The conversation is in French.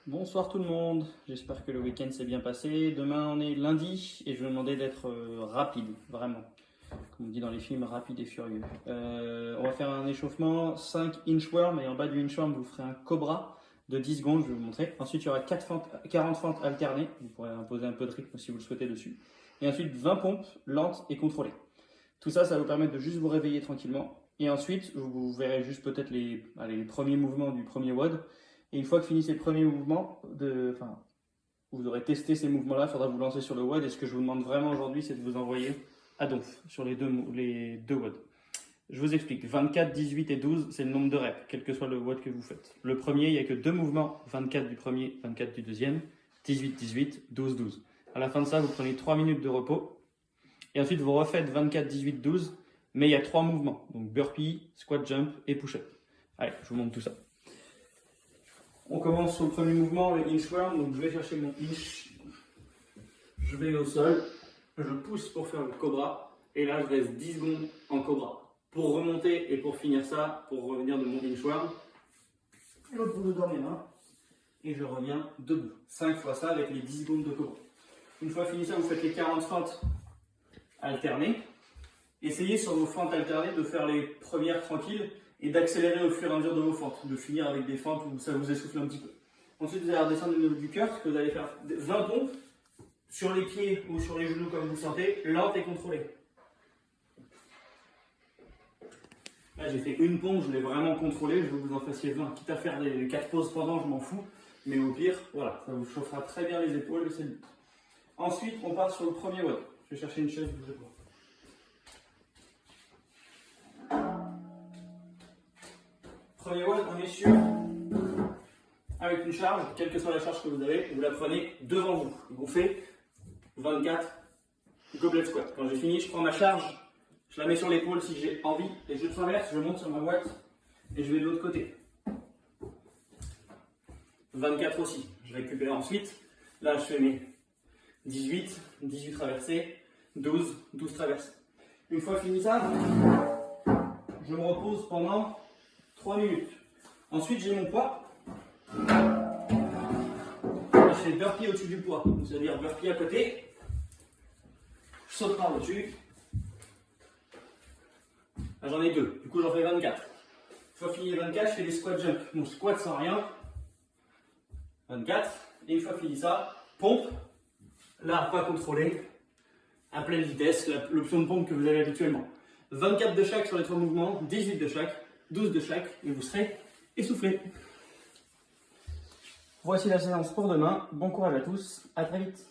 Bonsoir tout le monde, j'espère que le week-end s'est bien passé. Demain on est lundi et je vais vous demander d'être rapide, vraiment. Comme on dit dans les films, rapide et furieux. On va faire un échauffement 5 inchworm et en bas du inchworm vous ferez un cobra de 10 secondes, je vais vous montrer. Ensuite il y aura 40 fentes alternées, vous pourrez imposer un peu de rythme si vous le souhaitez dessus. Et ensuite 20 pompes lentes et contrôlées. Tout ça, ça va vous permettre de juste vous réveiller tranquillement. Et ensuite, vous verrez juste peut-être les premiers mouvements du premier WOD. Et une fois que finissez le premier mouvement, vous aurez testé ces mouvements-là, il faudra vous lancer sur le WOD. Et ce que je vous demande vraiment aujourd'hui, c'est de vous envoyer à donf sur les deux WOD. Je vous explique. 24, 18 et 12, c'est le nombre de reps, quel que soit le WOD que vous faites. Le premier, il n'y a que deux mouvements, 24 du premier, 24 du deuxième, 18, 18, 12, 12. À la fin de ça, vous prenez 3 minutes de repos. Et ensuite, vous refaites 24, 18, 12, mais il y a 3 mouvements. Donc burpee, squat jump et push-up. Allez, je vous montre tout ça. On commence sur le premier mouvement, le inchworm. Donc je vais chercher mon inch. Je vais au sol. Je pousse pour faire le cobra. Et là, je reste 10 secondes en cobra. Pour remonter et pour finir ça, pour revenir de mon inchworm, l'autre bout dans mes mains. Et je reviens debout. 5 fois ça avec les 10 secondes de cobra. Une fois fini ça, vous faites les 40 fentes alternées. Essayez sur vos fentes alternées de faire les premières tranquilles et d'accélérer au fur et à mesure de vos fentes, de finir avec des fentes où ça vous essouffle un petit peu. Ensuite, vous allez redescendre au niveau du cœur, que vous allez faire 20 pompes sur les pieds ou sur les genoux comme vous sentez, lentes et contrôlées. Là, j'ai fait une pompe, je l'ai vraiment contrôlée, je veux que vous en fassiez 20. Quitte à faire les 4 pauses pendant, je m'en fous, mais au pire, voilà, ça vous chauffera très bien les épaules, c'est le but. Ensuite, on part sur le premier WOD. Je vais chercher une chaise, bougez pas. Premier WOD, on est sûr, avec une charge, quelle que soit la charge que vous avez, vous la prenez devant vous. Vous faites 24 goblet squat. Quand j'ai fini, je prends ma charge, je la mets sur l'épaule si j'ai envie, et je traverse, je monte sur ma boîte, et je vais de l'autre côté. 24 aussi. Je récupère ensuite. Là, je fais mes 18, 18 traversées, 12, 12 traversées. Une fois fini ça, je me repose pendant 3 minutes. Ensuite, j'ai mon poids. Je fais burpee au-dessus du poids, c'est-à-dire burpee à côté. Je saute par-dessus. Là, j'en ai 2, du coup, j'en fais 24. Une fois fini les 24, je fais des squat jump. Mon squat sans rien. 24. Et une fois fini ça, pompe. Là, pas contrôlé. À pleine vitesse, l'option de pompe que vous avez habituellement. 24 de chaque sur les 3 mouvements, 18 de chaque, 12 de chaque, et vous serez essoufflé. Voici la séance pour demain. Bon courage à tous, à très vite.